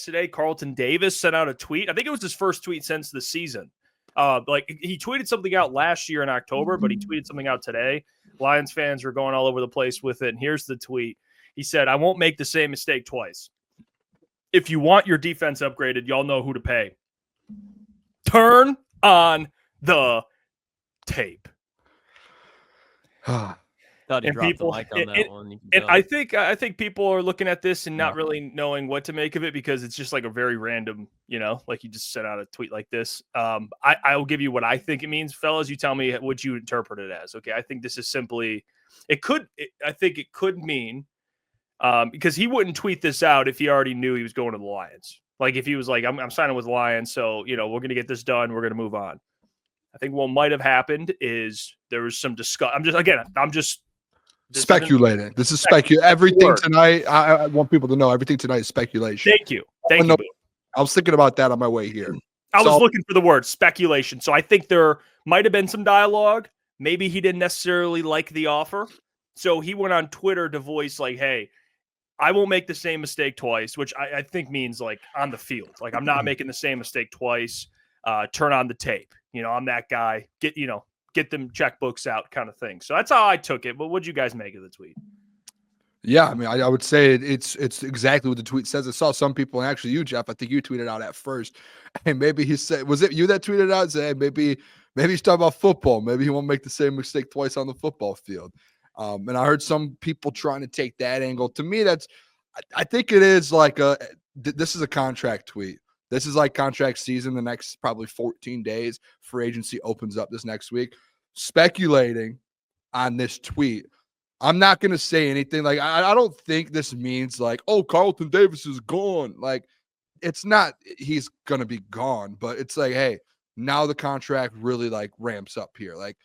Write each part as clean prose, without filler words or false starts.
yesterday, Carlton Davis sent out a tweet. I think it was his first tweet since the season. He tweeted something out last year in October, but he tweeted something out today. Lions fans were going all over the place with it. And here's the tweet. He said, "I won't make the same mistake twice. If you want your defense upgraded, y'all know who to pay. Turn on the tape." Thought he And dropped people, the mic on that one. And I think people are looking at this and not really knowing what to make of it because it's just like a very random, like you just sent out a tweet like this. I will give you what I think it means, fellas. You tell me what you interpret it as. Okay, I think this is simply. I think it could mean because he wouldn't tweet this out if he already knew he was going to the Lions. Like if he was like, I'm signing with the Lions, so we're going to get this done. We're going to move on. I think what might have happened is there was some discussion. I'm just speculating. This is speculating. Everything tonight, I want people to know everything tonight is speculation. Thank you. Thank you. I was thinking about that on my way here. I was looking for the word speculation. So I think there might have been some dialogue. Maybe he didn't necessarily like the offer. So he went on Twitter to voice like, hey, I won't make the same mistake twice, which I think means like on the field. Like I'm not making the same mistake twice. Turn on the tape. I'm that guy. Get them checkbooks out kind of thing. So that's how I took it. But what'd you guys make of the tweet? Yeah, I mean, I would say it's exactly what the tweet says. I saw some people, and actually you, Jeff, I think you tweeted out at first. And maybe he said, was it you that tweeted out? Say, hey, maybe he's talking about football. Maybe he won't make the same mistake twice on the football field. And I heard some people trying to take that angle. To me, I think it is like this is a contract tweet. This is like contract season. The next probably 14 days, free agency opens up this next week. Speculating on this tweet, I'm not going to say anything. Like, I don't think this means like, oh, Carlton Davis is gone. Like, it's not he's going to be gone, but it's like, hey, now the contract really like ramps up here. Like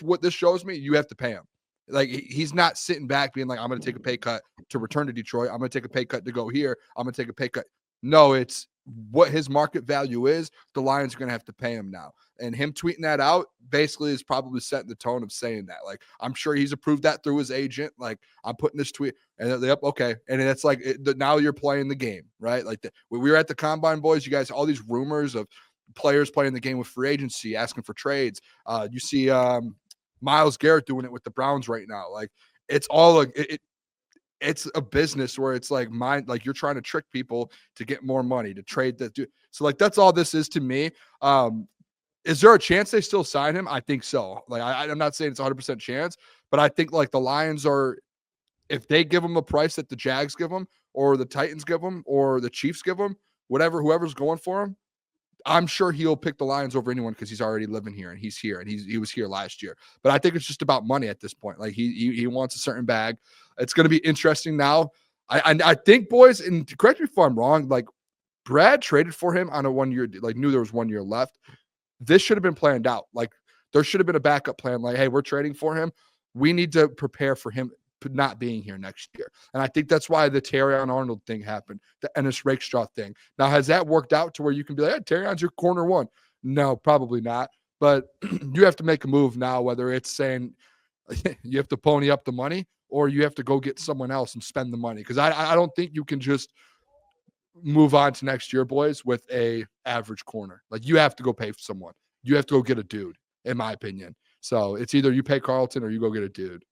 what this shows me, you have to pay him. Like he's not sitting back being like, I'm going to take a pay cut to return to Detroit. I'm going to take a pay cut to go here. I'm going to take a pay cut. No, it's what his market value is. The Lions are going to have to pay him now. And him tweeting that out basically is probably setting the tone of saying that. Like, I'm sure he's approved that through his agent. Like, I'm putting this tweet, and yep, okay. And it's like, now you're playing the game, right? Like, when we were at the Combine, boys, you guys, all these rumors of players playing the game with free agency, asking for trades. You see Myles Garrett doing it with the Browns right now. Like, it's all like, it's a business where it's like like you're trying to trick people to get more money, to trade that. So, like, that's all this is to me. Is there a chance they still sign him? I think so. Like, I'm not saying it's 100% chance, but I think like the Lions are, if they give him a price that the Jags give him, or the Titans give him, or the Chiefs give him, whoever's going for him, I'm sure he'll pick the Lions over anyone because he's already living here and he's here and he was here last year. But I think it's just about money at this point. Like he wants a certain bag. It's going to be interesting now. I think, boys, and correct me if I'm wrong, like Brad traded for him on a 1 year, like knew there was 1 year left. This should have been planned out. Like there should have been a backup plan. Like, hey, we're trading for him. We need to prepare for him not being here next year. And I think that's why the Terrion Arnold thing happened, the Ennis Rakestraw thing. Now, has that worked out to where you can be like, hey, Terrion's your corner one? No, probably not. But you have to make a move now, whether it's saying you have to pony up the money or you have to go get someone else and spend the money. Because I don't think you can just move on to next year, boys, with a average corner. Like you have to go pay for someone. You have to go get a dude, in my opinion. So it's either you pay Carlton or you go get a dude.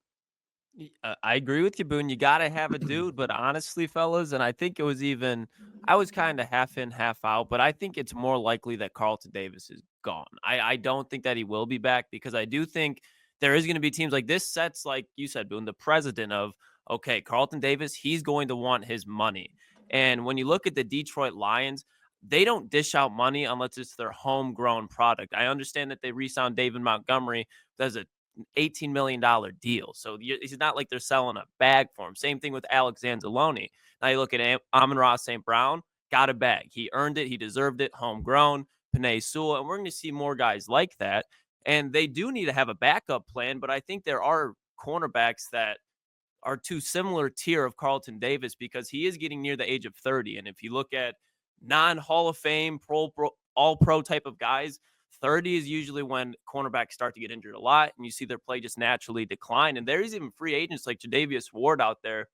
I agree with you, Boone. You got to have a dude. But honestly, fellas, and I think it was I was kind of half in, half out, but I think it's more likely that Carlton Davis is gone. I don't think that he will be back because I do think there is going to be teams like this sets, like you said, Boone, the precedent of, okay, Carlton Davis, he's going to want his money. And when you look at the Detroit Lions, they don't dish out money unless it's their homegrown product. I understand that they re-signed David Montgomery. There's a $18 million deal. So it's not like they're selling a bag for him. Same thing with Alex Anzalone. Now you look at Amon-Ra St. Brown, got a bag. He earned it. He deserved it. Homegrown. Penei Sewell. And we're going to see more guys like that. And they do need to have a backup plan, but I think there are cornerbacks that are too similar tier of Carlton Davis because he is getting near the age of 30. And if you look at non-Hall of Fame, all-pro type of guys, 30 is usually when cornerbacks start to get injured a lot, and you see their play just naturally decline. And there's even free agents like Jadavius Ward out there,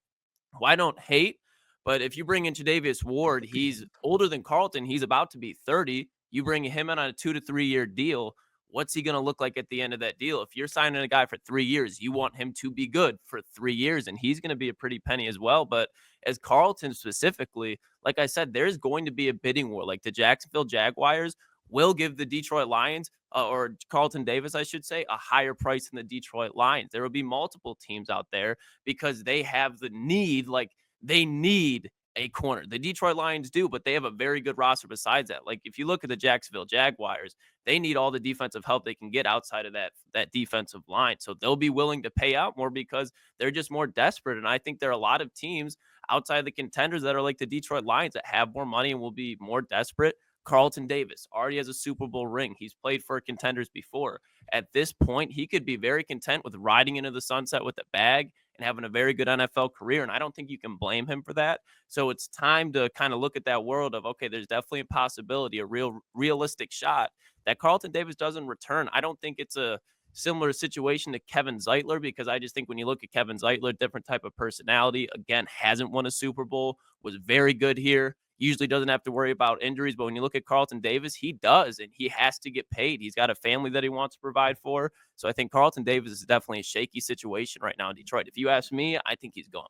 who I don't hate, But if you bring in Tre'Davious Ward, he's older than Carlton. He's about to be 30. You bring him in on a 2 to 3 year deal. What's he going to look like at the end of that deal? If you're signing a guy for 3 years, you want him to be good for 3 years, and he's going to be a pretty penny as well. But as Carlton specifically, like I said, there's going to be a bidding war. Like the Jacksonville Jaguars will give the Detroit Lions or Carlton Davis, I should say, a higher price than the Detroit Lions. There will be multiple teams out there because they have the need, like they need a corner. The Detroit Lions do, but they have a very good roster besides that. Like if you look at the Jacksonville Jaguars, they need all the defensive help they can get outside of that defensive line. So they'll be willing to pay out more because they're just more desperate. And I think there are a lot of teams outside the contenders that are like the Detroit Lions that have more money and will be more desperate. Carlton Davis already has a Super Bowl ring. He's played for contenders before. At this point, he could be very content with riding into the sunset with a bag and having a very good NFL career. And I don't think you can blame him for that. So it's time to kind of look at that world of, okay, there's definitely a possibility, a realistic shot that Carlton Davis doesn't return. I don't think it's a similar situation to Kevin Zeitler, because I just think when you look at Kevin Zeitler, different type of personality, again, hasn't won a Super Bowl, was very good here. Usually doesn't have to worry about injuries. But when you look at Carlton Davis, he does, and he has to get paid. He's got a family that he wants to provide for. So I think Carlton Davis is definitely a shaky situation right now in Detroit. If you ask me, I think he's gone.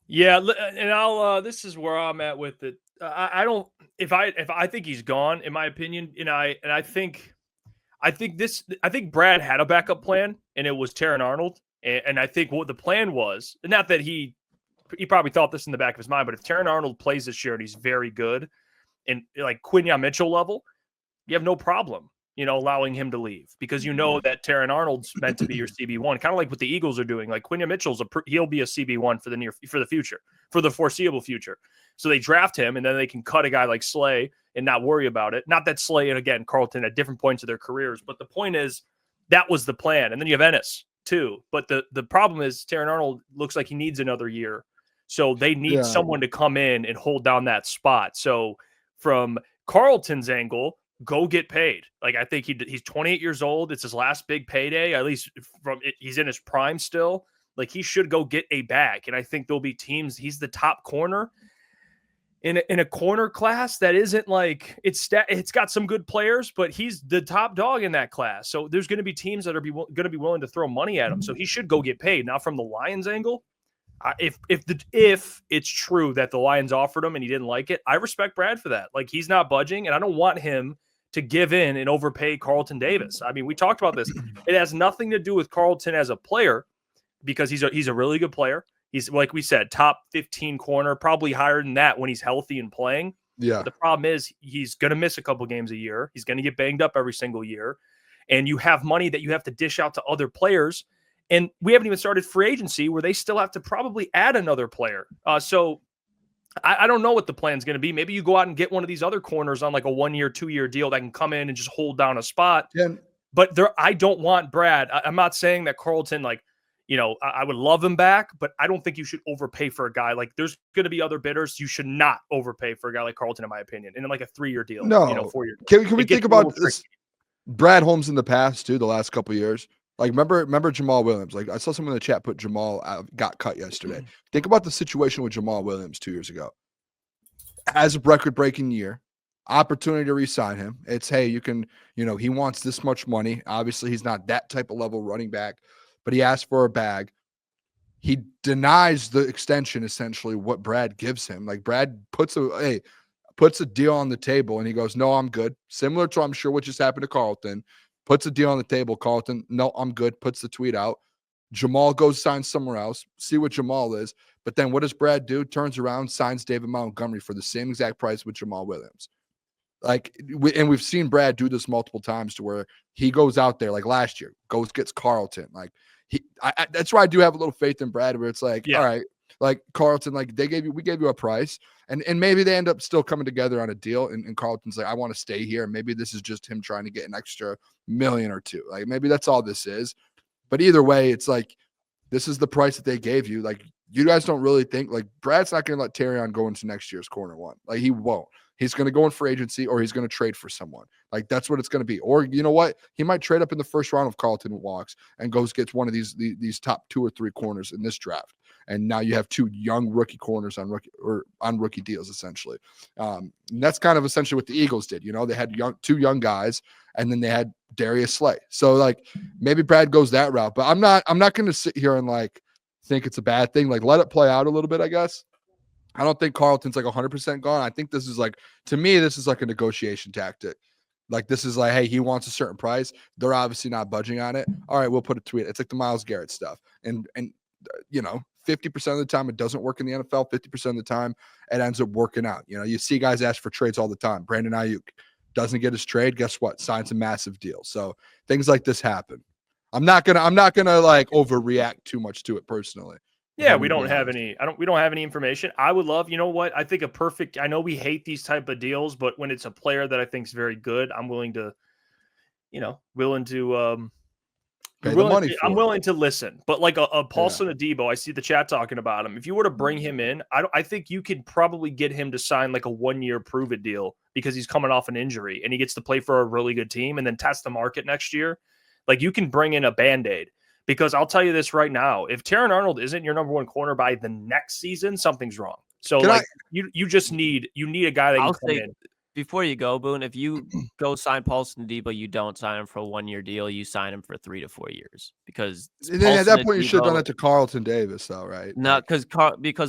Yeah, and I'll this is where I'm at with it. I don't if I think he's gone, in my opinion, and I think Brad had a backup plan, and it was Terran Arnold. And I think what the plan was, not that he probably thought this in the back of his mind, but if Terran Arnold plays this year and he's very good and like Quinyon Mitchell level, you have no problem, allowing him to leave, because that Terran Arnold's meant to be your CB1, kind of like what the Eagles are doing. Like Quinyon Mitchell's he'll be a CB1 for the future, for the foreseeable future. So they draft him, and then they can cut a guy like Slay and not worry about it. Not that Slay and again Carlton at different points of their careers, but the point is that was the plan. And then you have Ennis too. But the problem is Terran Arnold looks like he needs another year. So they need someone to come in and hold down that spot. So from Carlton's angle, go get paid. Like I think he's 28 years old. It's his last big payday. At least he's in his prime still. Like he should go get a bag. And I think there'll be teams. He's the top corner in a corner class that isn't like it's got some good players, but he's the top dog in that class. So there's going to be teams that are going to be willing to throw money at him. So he should go get paid. Now from the Lions angle, if it's true that the Lions offered him and he didn't like it, I respect Brad for that. Like he's not budging, and I don't want him to give in and overpay Carlton Davis. I mean, we talked about this. It has nothing to do with Carlton as a player, because he's a really good player. He's, like we said, top 15 corner, probably higher than that when he's healthy and playing. Yeah. But the problem is he's going to miss a couple games a year. He's going to get banged up every single year. And you have money that you have to dish out to other players. And we haven't even started free agency, where they still have to probably add another player. So I don't know what the plan's going to be. Maybe you go out and get one of these other corners on like a 1 year, 2 year deal that can come in and just hold down a spot. Yeah. But I don't want Brad. I'm not saying that Carlton, I would love him back, but I don't think you should overpay for a guy. Like there's going to be other bidders. You should not overpay for a guy like Carlton, in my opinion, in like a 3 year deal. No, 4 year deal. Can we think about this? Brad Holmes in the past too, the last couple of years. Like remember Jamal Williams. Like I saw someone in the chat put Jamal got cut yesterday. Think about the situation with Jamal Williams 2 years ago. Has a record-breaking year, opportunity to re-sign him. It's, hey, you can, he wants this much money. Obviously, he's not that type of level running back, but he asked for a bag. He denies the extension, essentially, what Brad gives him. Like Brad puts a deal on the table, and he goes, no, I'm good. Similar to, I'm sure, what just happened to Carlton. Puts a deal on the table. Carlton, no, I'm good. Puts the tweet out. Jamal goes sign somewhere else. See what Jamal is. But then what does Brad do? Turns around, signs David Montgomery for the same exact price with Jamal Williams. And we've seen Brad do this multiple times, to where he goes out there, like last year, gets Carlton. Like that's why I do have a little faith in Brad, where it's like, all right, like Carlton, like we gave you a price, and maybe they end up still coming together on a deal. And Carlton's like, I want to stay here. Maybe this is just him trying to get an extra $1 million or $2 million. Like maybe that's all this is. But either way, it's like, this is the price that they gave you. Like you guys don't really think, like Brad's not going to let Terrion go into next year's corner one. Like he won't. He's going to go in free agency, or he's going to trade for someone. Like that's what it's going to be. Or you know what? He might trade up in the first round if Carlton walks and gets one of these top 2 or 3 corners in this draft. and now you have 2 young rookie corners on rookie deals essentially. And that's kind of essentially what the Eagles did. They had 2 young guys, and then they had Darius Slay. So like maybe Brad goes that route, but I'm not going to sit here and like think it's a bad thing. Like let it play out a little bit, I guess. I don't think Carlton's like 100% gone. I think this is like, to me, this is like a negotiation tactic. Like this is like, hey, he wants a certain price. They're obviously not budging on it. All right, we'll put a tweet. It's like the Myles Garrett stuff. And 50% of the time it doesn't work in the NFL. 50% of the time it ends up working out. You see guys ask for trades all the time. Brandon Ayuk doesn't get his trade. Guess what? Signs a massive deal. So things like this happen. I'm not gonna like overreact too much to it personally. Yeah, we don't have any information. I would love, what? I think I know we hate these type of deals, but when it's a player that I think is very good, I'm willing to I'm willing to listen. But like a Paulson Adebo, I see the chat talking about him. If you were to bring him in, I think you could probably get him to sign like a 1-year prove it deal because he's coming off an injury and he gets to play for a really good team and then test the market next year. Like you can bring in a Band-Aid. Because I'll tell you this right now, if Terron Arnold isn't your number 1 corner by the next season, something's wrong. So you need a guy that can come in. Before you go, Boone, if you go sign Paulson Adebo, you don't sign him for a 1-year deal. You sign him for 3 to 4 years because at that point you should have done that to Carlton Davis, though, right? No, because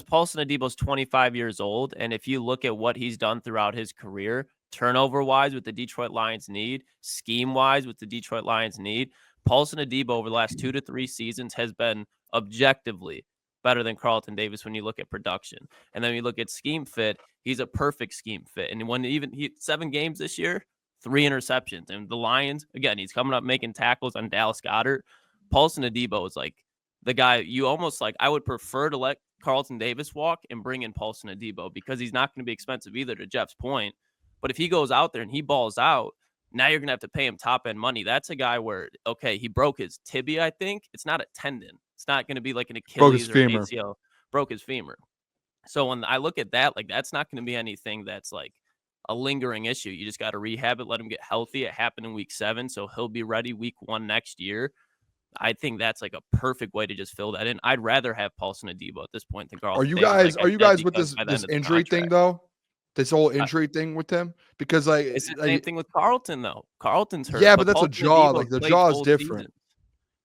Paulson Adebo's 25 years old, and if you look at what he's done throughout his career, turnover-wise, with the Detroit Lions need, scheme-wise, with the Detroit Lions need, Paulson Adebo over the last 2 to 3 seasons has been objectively better than Carlton Davis when you look at production. And then when you look at scheme fit, he's a perfect scheme fit. And when he 7 games this year, 3 interceptions. And the Lions, again, he's coming up making tackles on Dallas Goedert. Paulson Adebo is like the guy you almost like. I would prefer to let Carlton Davis walk and bring in Paulson Adebo because he's not going to be expensive either, to Jeff's point. But if he goes out there and he balls out, now you're going to have to pay him top-end money. That's a guy where, okay, he broke his tibia, I think. It's not a tendon. It's not going to be like an Achilles or an ACL. Broke his femur. So when I look at that, like that's not going to be anything that's like a lingering issue. You just got to rehab it, let him get healthy. It happened in week 7, so he'll be ready week 1 next year. I think that's like a perfect way to just fill that in. I'd rather have Paulson Adebo at this point than Carlton. Are you guys with this injury thing, though? This whole injury thing with him, because like it's the same thing with Carlton though. Carlton's hurt. Yeah, but that's a jaw. Like the jaw is different.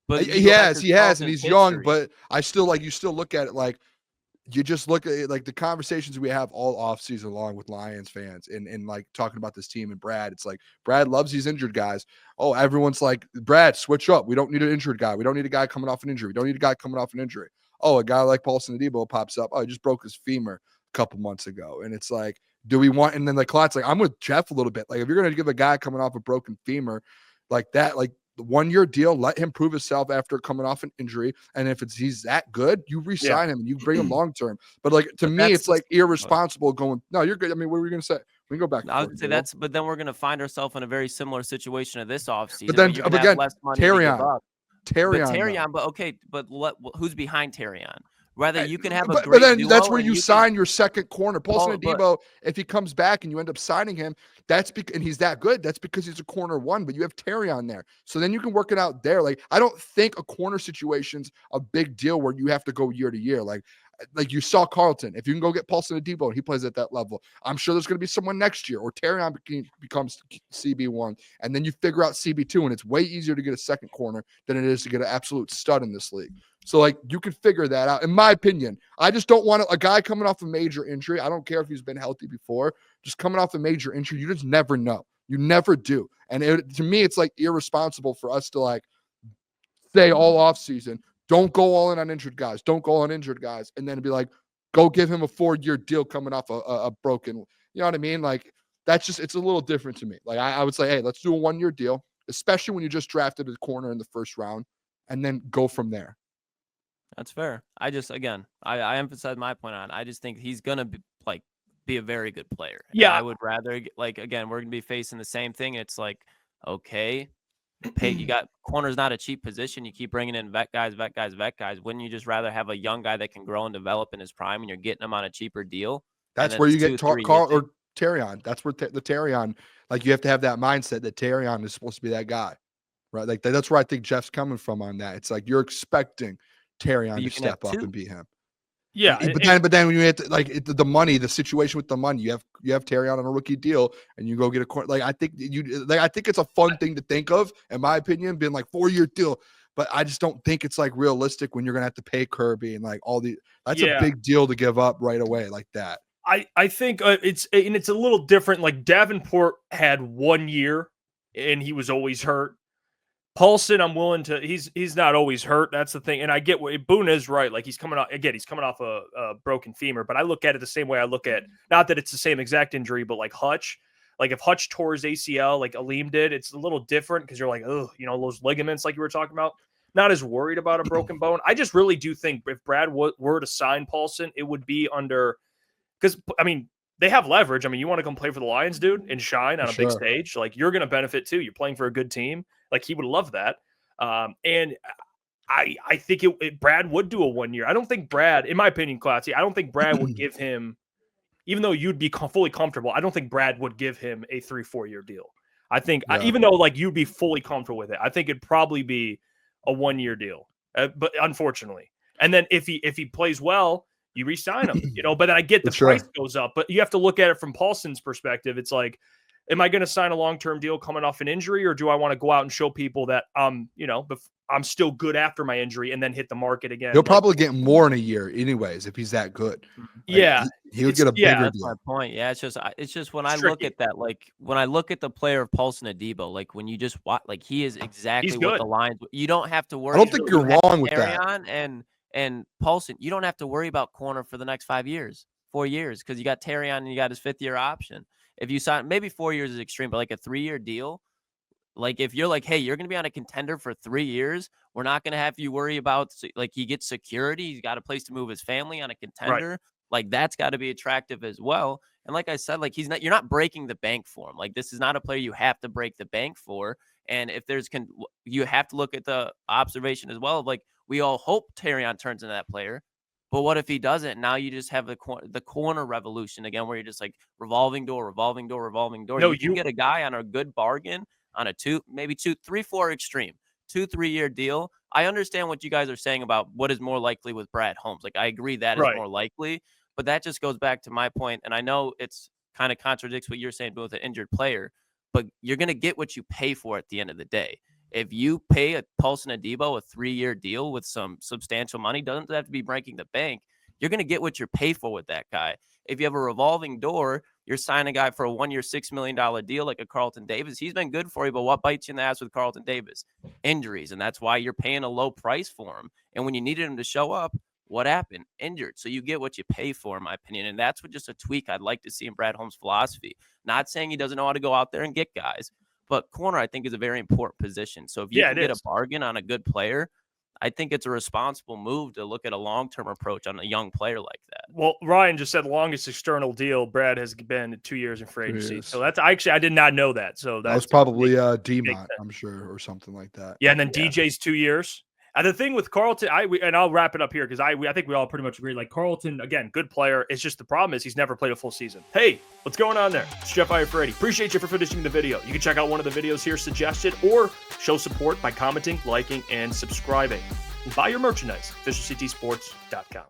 But he has, and he's young. But I still you still look at it like you just look at it, like the conversations we have all off season long with Lions fans and like talking about this team and Brad. It's like Brad loves these injured guys. Oh, everyone's like, Brad, switch up. We don't need an injured guy. We don't need a guy coming off an injury. We don't need a guy coming off an injury. Oh, a guy like Paulson Adebo pops up. Oh, he just broke his femur a couple months ago, and it's like, do we want? And then the Klotz, like I'm with Jeff a little bit. Like if you're going to give a guy coming off a broken femur like that, like the 1-year deal, let him prove himself after coming off an injury. And if he's that good, you re-sign him and you bring him long term. But like to me, it's like irresponsible going. No, you're good. I mean, what were you going to say? We can go back. I would say but then we're going to find ourselves in a very similar situation of this offseason. But then again, Terrion, but okay, but who's behind Terrion? Rather, you can have a great but then duo that's where you sign your second corner. Paulson Adebo, if he comes back and you end up signing him, that's because, and he's that good, that's because he's a corner 1, but you have Terry on there. So then you can work it out there. Like, I don't think a corner situation's a big deal where you have to go year to year. Like you saw Carlton. If you can go get Paulson Adebo and he plays at that level, I'm sure there's going to be someone next year, or Terrion becomes CB1, and then you figure out CB2, and it's way easier to get a second corner than it is to get an absolute stud in this league. So, like, you can figure that out. In my opinion, I just don't want a guy coming off a major injury. I don't care if he's been healthy before. Just coming off a major injury, you just never know. You never do. And to me, it's, like, irresponsible for us to, like, say all offseason, don't go all in on injured guys. Don't go on injured guys. And then be like, go give him a 4-year deal coming off a broken, you know what I mean? Like, that's just, it's a little different to me. Like, I would say, hey, let's do a 1-year deal, especially when you just drafted a corner in the first round, and then go from there. That's fair. I just, again, I emphasize my point on, I just think he's going to be a very good player. Yeah. And I would rather, like, again, we're going to be facing the same thing. It's like, okay, you got corner's not a cheap position. You keep bringing in vet guys. Wouldn't you just rather have a young guy that can grow and develop in his prime, and you're getting him on a cheaper deal? That's where you get Carl or Terrion. That's where the Terrion, like, you have to have that mindset that Terrion is supposed to be that guy, right? Like, that's where I think Jeff's coming from on that. It's like you're expecting Terrion to step up and beat him. Yeah, But then when you hit the money, the situation with the money, you have Terrion on a rookie deal, and you go get a corner. Like I think it's a fun thing to think of, in my opinion, being like 4-year deal. But I just don't think it's like realistic when you're gonna have to pay Kirby and like all the. That's a big deal to give up right away like that. I think it's a little different. Like Davenport had 1 year, and he was always hurt. Paulson, I'm willing to. He's not always hurt. That's the thing, and I get what Boone is right. Like he's coming off a broken femur, but I look at it the same way I look at, not that it's the same exact injury, but like Hutch. Like if Hutch tore his ACL, like Aleem did, it's a little different because you're like, oh, those ligaments, like you were talking about. Not as worried about a broken bone. I just really do think if Brad were to sign Paulson, it would be under, because I mean they have leverage. I mean, you want to come play for the Lions, dude, and shine on a big stage. Like you're going to benefit too. You're playing for a good team. Like he would love that. And I think Brad would do a 1 year. I don't think Brad, in my opinion, Klotzy, I don't think Brad would give him, even though you'd be fully comfortable, I don't think Brad would give him a 3-4 year deal. I think even though like you'd be fully comfortable with it, I think it'd probably be a 1 year deal. But unfortunately, and then if he plays well, you re-sign him, but then I get the price goes up, but you have to look at it from Paulson's perspective. It's like, am I going to sign a long-term deal coming off an injury, or do I want to go out and show people that I'm still good after my injury and then hit the market again? He'll probably get more in a year anyways if he's that good. Like, he would get a bigger that's deal. my point. Yeah, it's just when I look at that, like when I look at the player of Paulson Adebo, like when you just watch, like he is exactly what the Lions. You don't have to worry. I don't think you're wrong with that. And Paulson, you don't have to worry about corner for the next 4 years, because you got Terrion and you got his 5th year option. If you sign, maybe 4 years is extreme, but like a 3-year deal, like if you're like, hey, you're going to be on a contender for 3 years, we're not going to have you worry about, like he gets security. He's got a place to move his family on a contender. Right. Like that's got to be attractive as well. And like I said, like you're not breaking the bank for him. Like this is not a player you have to break the bank for. And if you have to look at the observation as well of like, we all hope Terrion turns into that player. But what if he doesn't? Now you just have the corner revolution again, where you're just like revolving door. No, you can get a guy on a good bargain on a 3-4 extreme, 2-3 year deal. I understand what you guys are saying about what is more likely with Brad Holmes. Like I agree that is more likely, but that just goes back to my point. And I know it's kind of contradicts what you're saying with an injured player, but you're going to get what you pay for at the end of the day. If you pay a Paulson Adebo a 3-year deal with some substantial money, doesn't have to be breaking the bank. You're going to get what you're paid for with that guy. If you have a revolving door, you're signing a guy for a 1 year, $6 million deal like a Carlton Davis. He's been good for you, but what bites you in the ass with Carlton Davis? Injuries, and that's why you're paying a low price for him. And when you needed him to show up, what happened? Injured. So you get what you pay for, in my opinion. And that's just a tweak I'd like to see in Brad Holmes' philosophy. Not saying he doesn't know how to go out there and get guys, but corner, I think, is a very important position. So if you can get a bargain on a good player, I think it's a responsible move to look at a long-term approach on a young player like that. Well, Ryan just said longest external deal Brad has been 2 years in free agency. So that's I did not know that. So that was probably D-Mont, I'm sure, or something like that. Yeah, and then DJ's 2 years. And the thing with Carlton, and I'll wrap it up here because I think we all pretty much agree. Like Carlton, again, good player. It's just the problem is he's never played a full season. Hey, what's going on there? It's Jeff Iafrate. Appreciate you for finishing the video. You can check out one of the videos here suggested or show support by commenting, liking, and subscribing. And buy your merchandise, officialctsports.com.